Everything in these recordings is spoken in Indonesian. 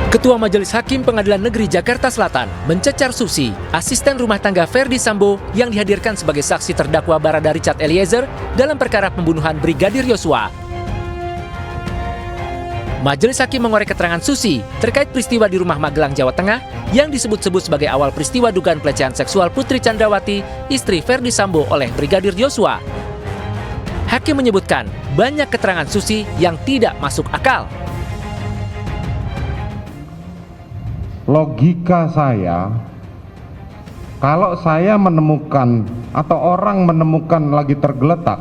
Ketua Majelis Hakim Pengadilan Negeri Jakarta Selatan mencecar Susi, asisten rumah tangga Ferdi Sambo yang dihadirkan sebagai saksi terdakwa Barada Richard Eliezer dalam perkara pembunuhan Brigadir Yosua. Majelis Hakim mengorek keterangan Susi terkait peristiwa di rumah Magelang, Jawa Tengah yang disebut-sebut sebagai awal peristiwa dugaan pelecehan seksual Putri Candrawati, istri Ferdi Sambo oleh Brigadir Yosua. Hakim menyebutkan banyak keterangan Susi yang tidak masuk akal. Logika saya, kalau saya menemukan atau orang menemukan lagi tergeletak,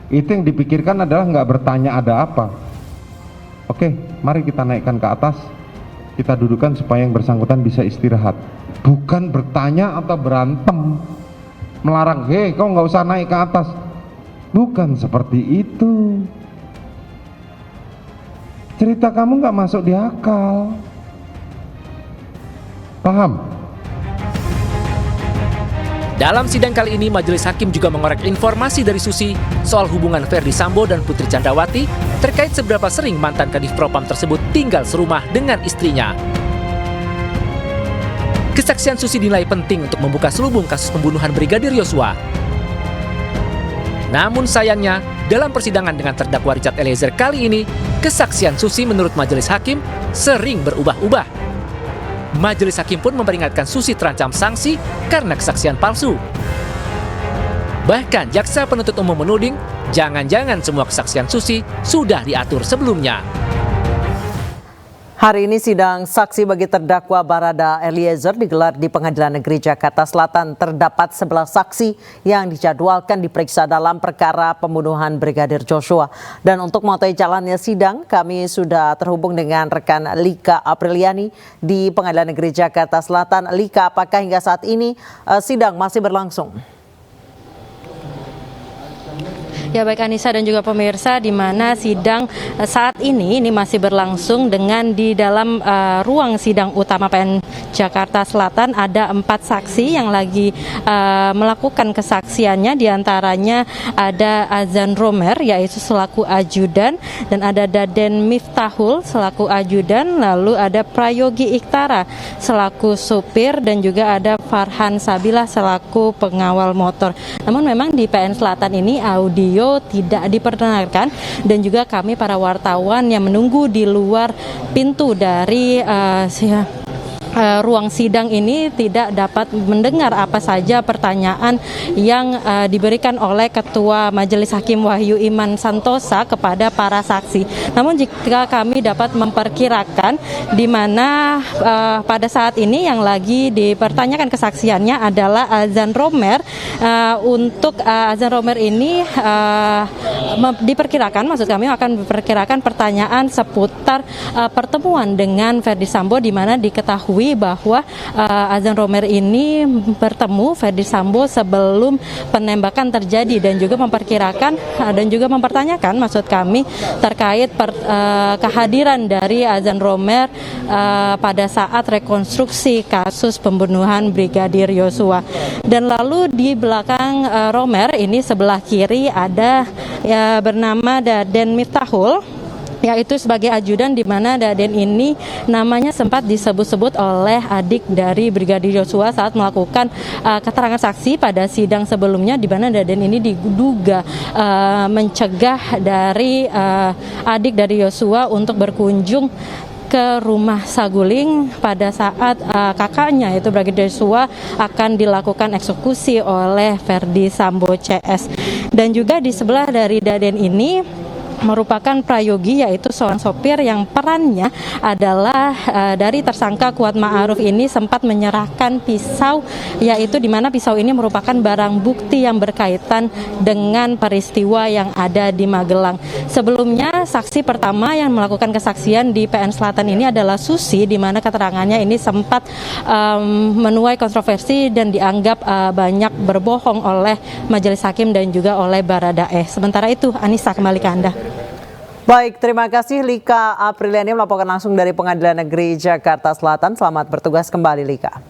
itu yang dipikirkan adalah nggak bertanya ada apa. Oke, mari kita naikkan ke atas, kita dudukan supaya yang bersangkutan bisa istirahat. Bukan bertanya atau berantem, melarang, hei kau nggak usah naik ke atas. Bukan seperti itu. Cerita kamu nggak masuk di akal. Paham? Dalam sidang kali ini, Majelis Hakim juga mengorek informasi dari Susi soal hubungan Ferdi Sambo dan Putri Candrawati terkait seberapa sering mantan Kadif Propam tersebut tinggal serumah dengan istrinya. Kesaksian Susi dinilai penting untuk membuka selubung kasus pembunuhan Brigadir Yosua. Namun sayangnya, dalam persidangan dengan terdakwa Richard Eliezer kali ini, kesaksian Susi menurut Majelis Hakim sering berubah-ubah. Majelis Hakim pun memperingatkan Susi terancam sanksi karena kesaksian palsu. Bahkan jaksa penuntut umum menuding, jangan-jangan semua kesaksian Susi sudah diatur sebelumnya. Hari ini sidang saksi bagi terdakwa Barada Eliezer digelar di Pengadilan Negeri Jakarta Selatan. Terdapat 11 saksi yang dijadwalkan diperiksa dalam perkara pembunuhan Brigadir Joshua. Dan untuk mengetahui jalannya sidang, kami sudah terhubung dengan rekan Lika Apriliani di Pengadilan Negeri Jakarta Selatan. Lika, apakah hingga saat ini sidang masih berlangsung? Ya baik Anissa dan juga pemirsa, di mana sidang saat ini masih berlangsung dengan di dalam ruang sidang utama PN Jakarta Selatan ada 4 saksi yang lagi melakukan kesaksiannya, diantaranya ada Azan Romer yaitu selaku ajudan, dan ada Daden Miftahul selaku ajudan, lalu ada Prayogi Iktara selaku supir, dan juga ada Farhan Sabila selaku pengawal motor. Namun memang di PN Selatan ini audio tidak diperdengarkan, dan juga kami para wartawan yang menunggu di luar pintu dari ruang sidang ini tidak dapat mendengar apa saja pertanyaan yang diberikan oleh Ketua Majelis Hakim Wahyu Iman Santosa kepada para saksi. Namun jika kami dapat memperkirakan di mana pada saat ini yang lagi dipertanyakan kesaksiannya adalah Azan Romer. Untuk Azan Romer ini diperkirakan, maksud kami akan diperkirakan pertanyaan seputar pertemuan dengan Ferdi Sambo, di mana diketahui bahwa Azan Romer ini bertemu Ferdi Sambo sebelum penembakan terjadi, dan juga memperkirakan dan juga mempertanyakan maksud kami terkait kehadiran dari Azan Romer pada saat rekonstruksi kasus pembunuhan Brigadir Yosua. Dan lalu di belakang Romer ini sebelah kiri ada bernama Daden Miftahul, yaitu sebagai ajudan, di mana Daden ini namanya sempat disebut-sebut oleh adik dari Brigadir Yosua saat melakukan keterangan saksi pada sidang sebelumnya, di mana Daden ini diduga mencegah dari adik dari Yosua untuk berkunjung ke rumah Saguling pada saat kakaknya yaitu Brigadir Yosua akan dilakukan eksekusi oleh Ferdi Sambo CS. Dan juga di sebelah dari Daden ini merupakan Prayogi, yaitu seorang sopir yang perannya adalah dari tersangka Kuat Ma'aruf ini sempat menyerahkan pisau, yaitu di mana pisau ini merupakan barang bukti yang berkaitan dengan peristiwa yang ada di Magelang. Sebelumnya saksi pertama yang melakukan kesaksian di PN Selatan ini adalah Susi, di mana keterangannya ini sempat menuai kontroversi dan dianggap banyak berbohong oleh Majelis Hakim dan juga oleh Baradae. Sementara itu, Anissa, kembali ke Anda. Baik, terima kasih Lika Apriliani melaporkan langsung dari Pengadilan Negeri Jakarta Selatan. Selamat bertugas kembali, Lika.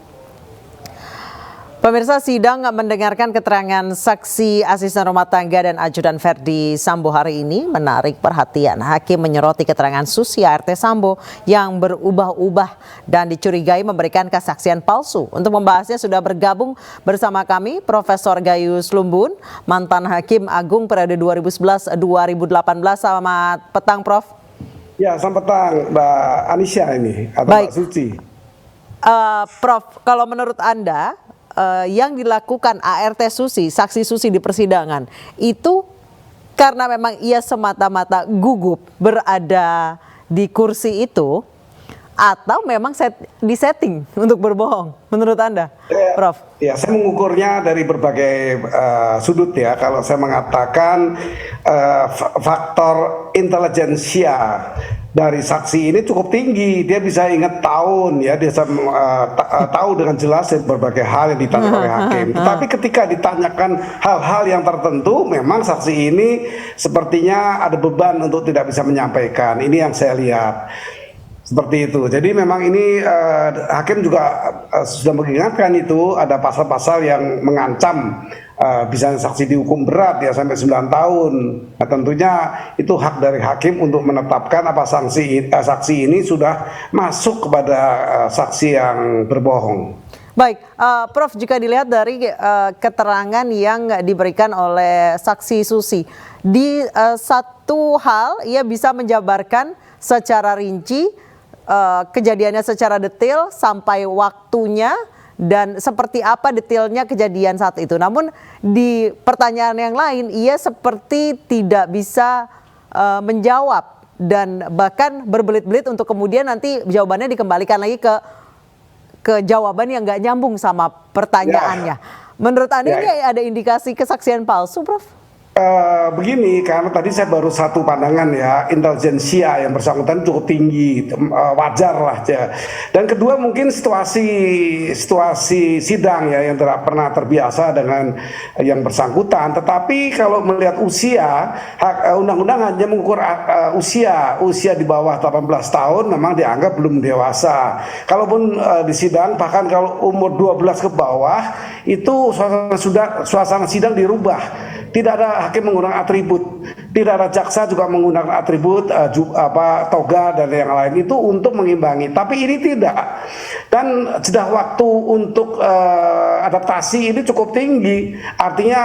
Pemirsa, sidang mendengarkan keterangan saksi asisten rumah tangga dan ajudan Verdi Sambo hari ini menarik perhatian. Hakim menyoroti keterangan Susi ART Sambo yang berubah-ubah dan dicurigai memberikan kesaksian palsu. Untuk membahasnya sudah bergabung bersama kami Profesor Gayus Lumbun, mantan Hakim Agung periode 2011-2018. Selamat petang, Prof. Ya, selamat petang Mbak Anisha ini atau Baik. Mbak Suci. Prof, kalau menurut Anda yang dilakukan ART Susi, saksi Susi di persidangan itu karena memang ia semata-mata gugup berada di kursi itu atau memang disetting untuk berbohong menurut Anda, Prof? Ya, saya mengukurnya dari berbagai sudut ya. Kalau saya mengatakan faktor intelijensia dari saksi ini cukup tinggi, dia bisa ingat tahun ya, dia bisa tahu dengan jelas berbagai hal yang ditanya oleh hakim. Tetapi ketika ditanyakan hal-hal yang tertentu, memang saksi ini sepertinya ada beban untuk tidak bisa menyampaikan. Ini yang saya lihat. Seperti itu. Jadi memang ini hakim juga sudah mengingatkan itu ada pasal-pasal yang mengancam bisa saksi dihukum berat ya sampai 9 tahun. Nah, tentunya itu hak dari hakim untuk menetapkan apa saksi ini sudah masuk kepada saksi yang berbohong. Baik, Prof, jika dilihat dari keterangan yang diberikan oleh saksi Susi, di satu hal ia bisa menjabarkan secara rinci kejadiannya secara detail sampai waktunya dan seperti apa detailnya kejadian saat itu. Namun di pertanyaan yang lain ia seperti tidak bisa menjawab dan bahkan berbelit-belit untuk kemudian nanti jawabannya dikembalikan lagi ke jawaban yang nggak nyambung sama pertanyaannya. Menurut Anda ini ada indikasi kesaksian palsu, Prof? Begini, karena tadi saya baru satu pandangan ya, intelijensia yang bersangkutan cukup tinggi, wajar lah ya. Dan kedua mungkin situasi sidang ya yang tidak pernah terbiasa dengan yang bersangkutan. Tetapi kalau melihat usia, undang-undang hanya mengukur usia di bawah 18 tahun memang dianggap belum dewasa. Kalaupun di sidang bahkan kalau umur 12 ke bawah itu suasana sidang dirubah. Tidak ada hakim menggunakan atribut, tidak ada jaksa juga menggunakan atribut toga dan yang lain itu untuk mengimbangi. Tapi ini tidak. Dan jeda waktu untuk adaptasi ini cukup tinggi. Artinya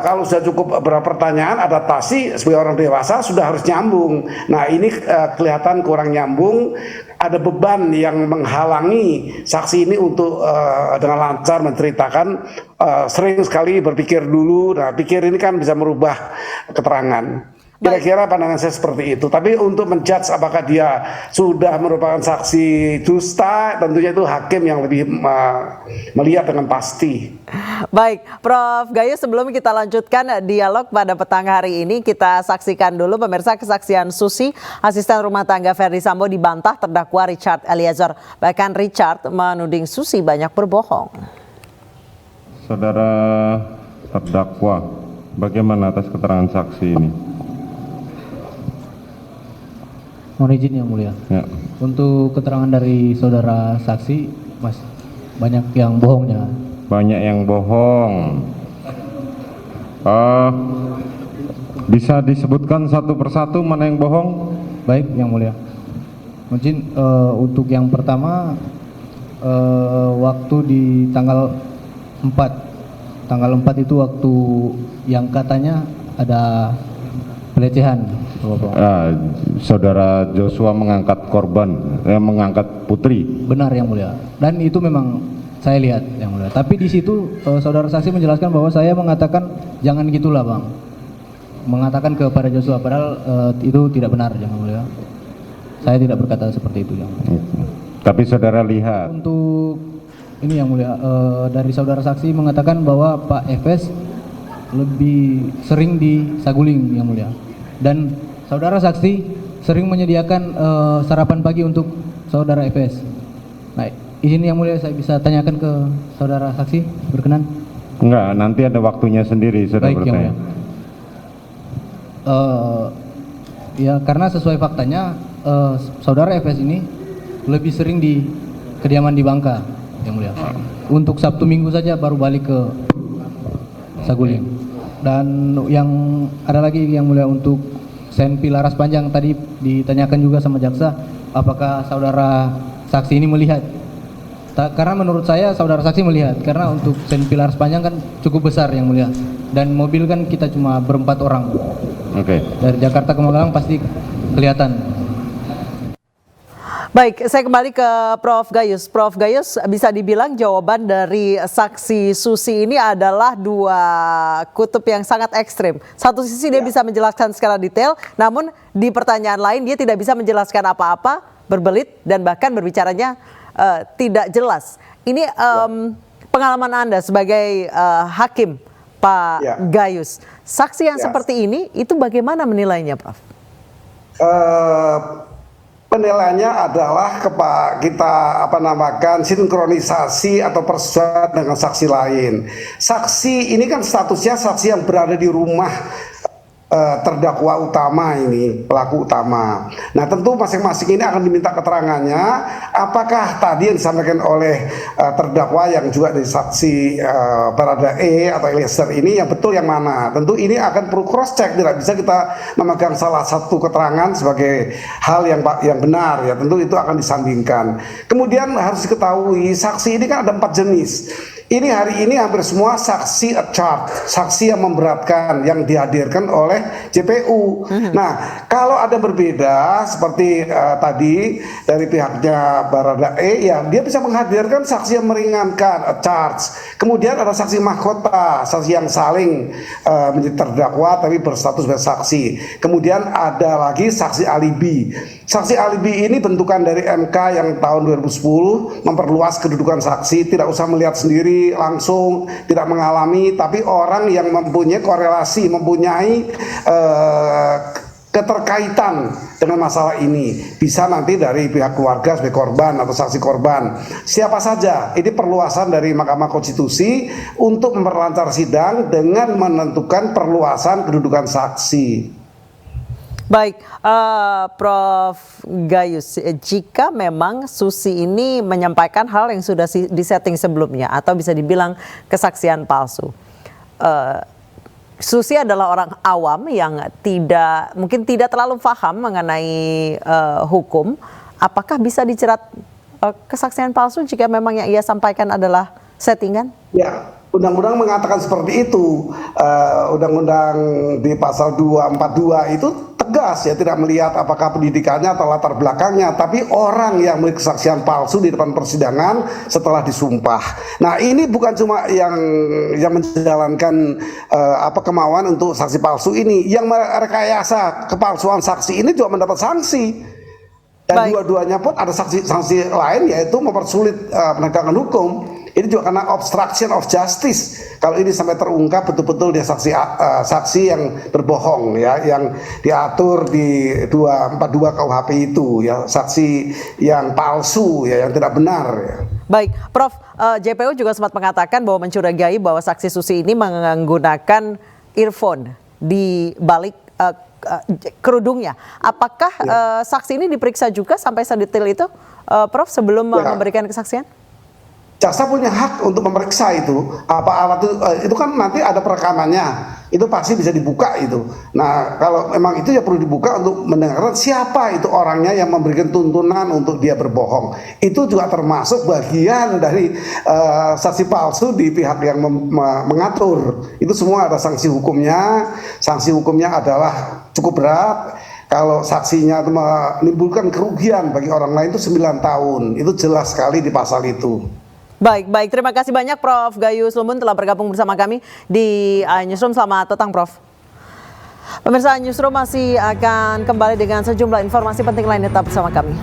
kalau sudah cukup beberapa pertanyaan, adaptasi sebagai orang dewasa sudah harus nyambung. Nah ini kelihatan kurang nyambung. Ada beban yang menghalangi saksi ini untuk dengan lancar menceritakan, sering sekali berpikir dulu. Nah, pikir ini kan bisa merubah keterangan. Kira-kira pandangan saya seperti itu. Tapi untuk menjudge apakah dia sudah merupakan saksi dusta, tentunya itu hakim yang lebih melihat dengan pasti. Baik, Prof Gayus, sebelum kita lanjutkan dialog pada petang hari ini, kita saksikan dulu pemirsa kesaksian Susi, asisten rumah tangga Verdi Sambo dibantah terdakwa Richard Eliezer. Bahkan Richard menuding Susi banyak berbohong. Saudara terdakwa, bagaimana atas keterangan saksi ini? Mohon izin yang mulia. Ya. Untuk keterangan dari saudara saksi, Mas, banyak yang bohongnya. Banyak yang bohong. Bisa disebutkan satu persatu mana yang bohong? Baik yang mulia. Mungkin untuk yang pertama waktu di tanggal 4. Tanggal 4 itu waktu yang katanya ada pelecehan. Saudara Joshua mengangkat korban, mengangkat putri. Benar yang mulia. Dan itu memang saya lihat yang mulia. Tapi di situ saudara saksi menjelaskan bahwa saya mengatakan jangan gitulah bang, mengatakan kepada Joshua, padahal itu tidak benar yang mulia. Saya tidak berkata seperti itu yang mulia. Tapi saudara lihat. Untuk ini yang mulia, dari saudara saksi mengatakan bahwa Pak Efes lebih sering di Saguling yang mulia. Dan saudara saksi sering menyediakan sarapan pagi untuk saudara Efes. Nah, izin yang mulia saya bisa tanyakan ke saudara saksi, berkenan? Enggak, nanti ada waktunya sendiri saudara bertanya. Ya karena sesuai faktanya saudara Efes ini lebih sering di kediaman di Bangka yang mulia. Untuk Sabtu Minggu saja baru balik ke Saguling. Dan yang ada lagi yang mulia untuk senpi laras panjang tadi ditanyakan juga sama jaksa, apakah saudara saksi ini melihat? Karena menurut saya saudara saksi melihat, karena untuk senpi laras panjang kan cukup besar yang mulia, dan mobil kan kita cuma berempat orang. Oke. Dari Jakarta ke Magelang pasti kelihatan. Baik, saya kembali ke Prof. Gayus. Prof. Gayus, bisa dibilang jawaban dari saksi Susi ini adalah dua kutub yang sangat ekstrim. Satu sisi dia bisa menjelaskan secara detail, namun di pertanyaan lain dia tidak bisa menjelaskan apa-apa, berbelit, dan bahkan berbicaranya tidak jelas. Ini pengalaman Anda sebagai hakim, Pak Gayus. Saksi yang seperti ini, itu bagaimana menilainya, Prof? Penilaiannya adalah kita sinkronisasi atau persesuaian dengan saksi lain. Saksi ini kan statusnya saksi yang berada di rumah terdakwa utama ini, pelaku utama. Nah, tentu masing-masing ini akan diminta keterangannya apakah tadi yang disampaikan oleh terdakwa yang juga dari saksi Baradae atau Eliezer ini yang betul yang mana. Tentu ini akan perlu cross check, tidak bisa kita memegang salah satu keterangan sebagai hal yang benar ya. Tentu itu akan disandingkan. Kemudian harus diketahui saksi ini kan ada 4 jenis. Ini hari ini hampir semua saksi charge, saksi yang memberatkan yang dihadirkan oleh JPU. Nah, kalau ada berbeda seperti tadi dari pihaknya Baradae, ya dia bisa menghadirkan saksi yang meringankan, charge. Kemudian ada saksi mahkota, saksi yang saling menjadi terdakwa tapi berstatus sebagai saksi. Kemudian ada lagi saksi alibi. Saksi alibi ini bentukan dari MK yang tahun 2010 memperluas kedudukan saksi, tidak usah melihat sendiri langsung, tidak mengalami, tapi orang yang mempunyai korelasi, mempunyai keterkaitan dengan masalah ini, bisa nanti dari pihak keluarga sebagai korban atau saksi korban, siapa saja. Ini perluasan dari Mahkamah Konstitusi untuk memperlancar sidang dengan menentukan perluasan kedudukan saksi. Baik, Prof. Gayus, jika memang Susi ini menyampaikan hal yang sudah disetting sebelumnya atau bisa dibilang kesaksian palsu, Susi adalah orang awam yang mungkin tidak terlalu paham mengenai hukum. Apakah bisa dijerat kesaksian palsu jika memang yang ia sampaikan adalah settingan? Ya, undang-undang mengatakan seperti itu. Undang-undang di pasal 242 itu tegas ya, tidak melihat apakah pendidikannya atau latar belakangnya, tapi orang yang memiliki kesaksian palsu di depan persidangan setelah disumpah. Nah, ini bukan cuma yang menjalankan kemauan untuk saksi palsu ini, yang merekayasa kepalsuan saksi ini juga mendapat sanksi. Dan dua-duanya pun ada sanksi lain, yaitu mempersulit penegakan hukum. Ini juga karena obstruction of justice. Kalau ini sampai terungkap betul-betul dia saksi yang berbohong ya, yang diatur di 242 KUHP itu ya, saksi yang palsu ya, yang tidak benar ya. Baik, Prof, JPU juga sempat mengatakan bahwa mencurigai bahwa saksi Susi ini menggunakan earphone di balik kerudungnya. Apakah saksi ini diperiksa juga sampai sedetail itu, Prof, sebelum memberikan kesaksian? Jaksa punya hak untuk memeriksa itu, apa alat itu kan nanti ada perekamannya, itu pasti bisa dibuka itu. Nah, kalau memang itu ya perlu dibuka untuk mendengarkan siapa itu orangnya yang memberikan tuntunan untuk dia berbohong. Itu juga termasuk bagian dari saksi palsu di pihak yang mengatur. Itu semua ada sanksi hukumnya. Sanksi hukumnya adalah cukup berat. Kalau saksinya menimbulkan kerugian bagi orang lain itu 9 tahun. Itu jelas sekali di pasal itu. Baik. Terima kasih banyak Prof. Gayus Lumbun telah bergabung bersama kami di Newsroom. Selamat datang, Prof. Pemirsa, Newsroom masih akan kembali dengan sejumlah informasi penting lain. Tetap bersama kami.